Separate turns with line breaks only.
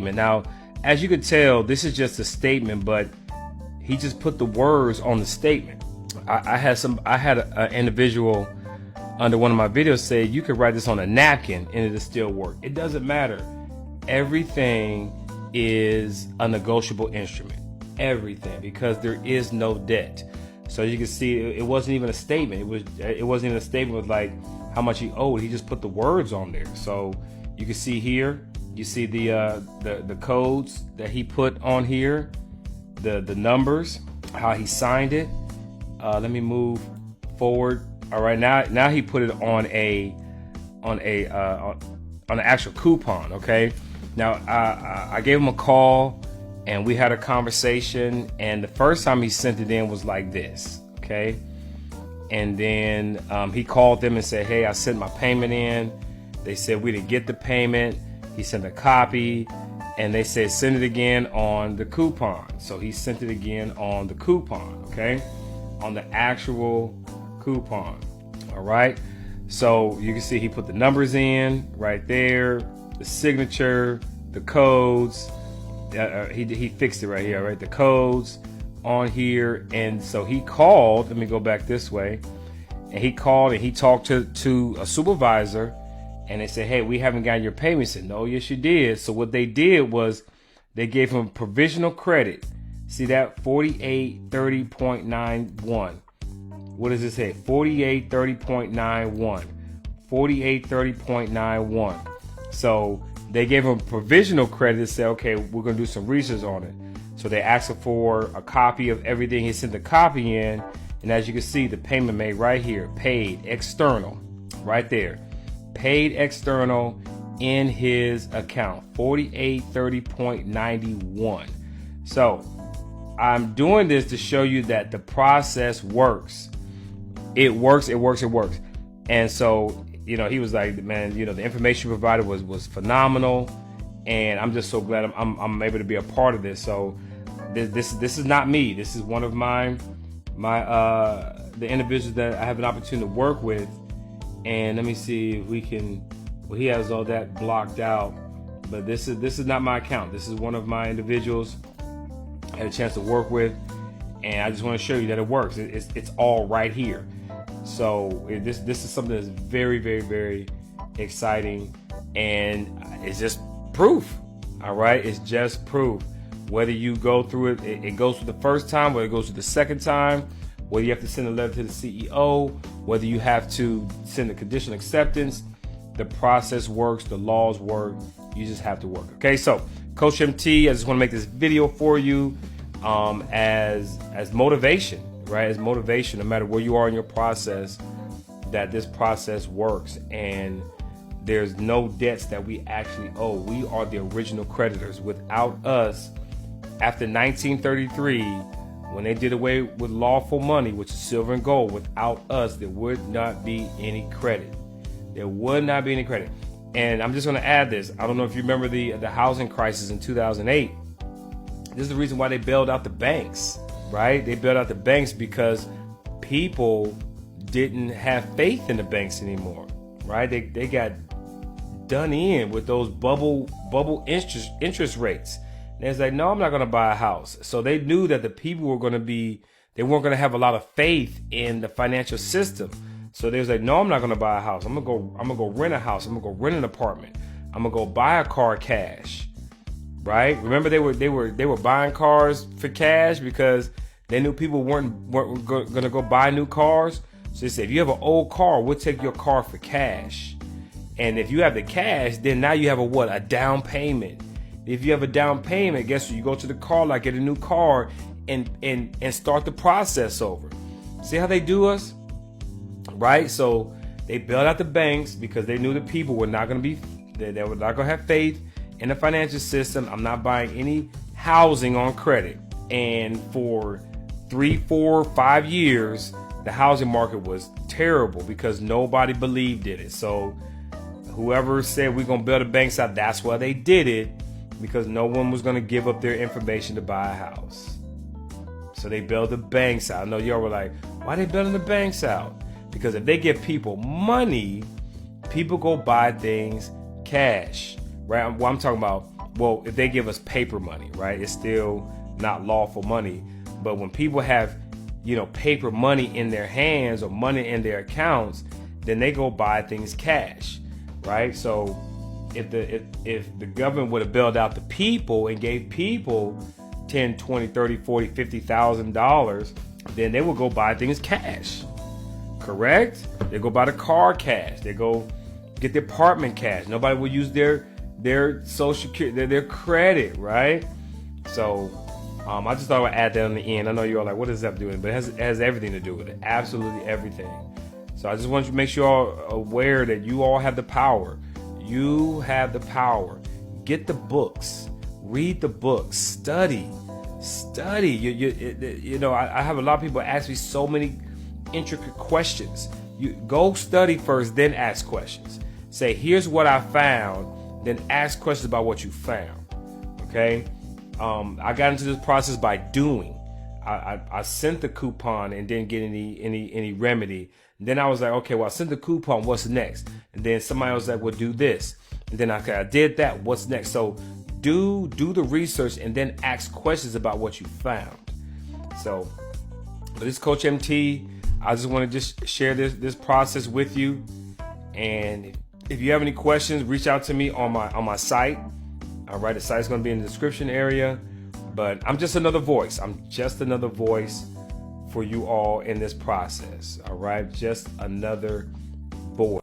statement. Now, as you could tell, this is just a statement, but he just put the words on the statement. I had an individual under one of my videos say you could write this on a napkin and it'll still work. It doesn't matter. Everything is a negotiable instrument. Everything, because there is no debt. So you can see it wasn't even a statement. It wasn't even a statement with like how much he owed. He just put the words on there. So you can see here, you see the codes that he put on here, the numbers, how he signed it. Let me move forward. All right, now he put it on an actual coupon. Okay, now I gave him a call and we had a conversation. And the first time he sent it in was like this. Okay, and then he called them and said, "Hey, I sent my payment in." They said we didn't get the payment. He sent a copy, and they said send it again on the coupon. So he sent it again on the coupon. Okay, on the actual coupon. All right, so you can see he put the numbers in right there, the signature, the codes. He fixed it right here, right? The codes on here. And so he called. Let me go back this way. And he called and he talked to a supervisor, and they said, "Hey, we haven't gotten your payment." He said, "No, yes, you did." So what they did was they gave him provisional credit. See that? 4830.91. What does it say? 4830.91. 4830.91. So they gave him provisional credit to say, okay, we're going to do some research on it. So they asked him for a copy of everything. He sent the copy in. And as you can see, the payment made right here, paid external, right there. Paid external in his account, 4830.91. So I'm doing this to show you that the process works. It works. And so, he was like, man, the information provided was phenomenal. And I'm just so glad I'm able to be a part of this. So this is not me. This is one of the individuals that I have an opportunity to work with. And let me see if we can, he has all that blocked out, but this is not my account. This is one of my individuals I had a chance to work with. And I just want to show you that it works. It's all right here. So this is something that's very, very, very exciting, and it's just proof. All right, it's just proof. Whether you go through it goes through the first time, whether it goes through the second time, whether you have to send a letter to the CEO, whether you have to send a conditional acceptance, the process works, the laws work. You just have to work. Okay, so Coach MT, I just want to make this video for you as motivation. Right, as motivation, no matter where you are in your process, that this process works and there's no debts that we actually owe. We are the original creditors. Without us, after 1933, when they did away with lawful money, which is silver and gold, without us, there would not be any credit. There would not be any credit. And I'm just going to add this. I don't know if you remember the housing crisis in 2008. This is the reason why they bailed out the banks. Right? They bailed out the banks because people didn't have faith in the banks anymore. Right? They got done in with those bubble interest rates. And it's like, no, I'm not going to buy a house. So they knew that the people they weren't going to have a lot of faith in the financial system. So they was like, no, I'm not going to buy a house. I'm going to go rent a house. I'm going to go rent an apartment. I'm going to go buy a car cash. Right? Remember they were buying cars for cash because they knew people weren't going to go buy new cars. So they said, if you have an old car, we'll take your car for cash. And if you have the cash, then now you have a down payment. If you have a down payment, guess what? You go to the car lot, get a new car, and start the process over. See how they do us? Right? So they bailed out the banks because they knew the people were not going to they were not going to have faith in the financial system. I'm not buying any housing on credit. And for 3, 4, 5 years, the housing market was terrible because nobody believed in it. So whoever said we're going to bail the banks out, that's why they did it, because no one was going to give up their information to buy a house. So they bailed the banks out. I know y'all were like, why are they bailing the banks out? Because if they give people money, people go buy things cash. Right? Well, I'm talking about well, if they give us paper money, right, it's still not lawful money. But when people have, paper money in their hands or money in their accounts, then they go buy things cash, right? So if the government would have bailed out the people and gave people 10, 20, 30, 40, $50,000, then they will go buy things cash. Correct? They go buy the car cash. They go get the apartment cash. Nobody will use their social security, their credit, right? So I just thought I would add that on the end. I know you're all like, what does that have to do with it? But it has everything to do with it. Absolutely everything. So I just want you to make sure you're all aware that you all have the power. You have the power. Get the books. Read the books. Study. I have a lot of people ask me so many intricate questions. You go study first, then ask questions. Say, here's what I found, then ask questions about what you found. Okay? I got into this process by doing. I sent the coupon and didn't get any remedy. And then I was like, okay, well, I sent the coupon. What's next? And then somebody else was like, well, do this. And then I did that. What's next? So do the research and then ask questions about what you found. So, but this is Coach MT. I just want to just share this process with you. And if you have any questions, reach out to me on my site. All right, the site's going to be in the description area. But I'm just another voice. I'm just another voice for you all in this process. All right, just another voice.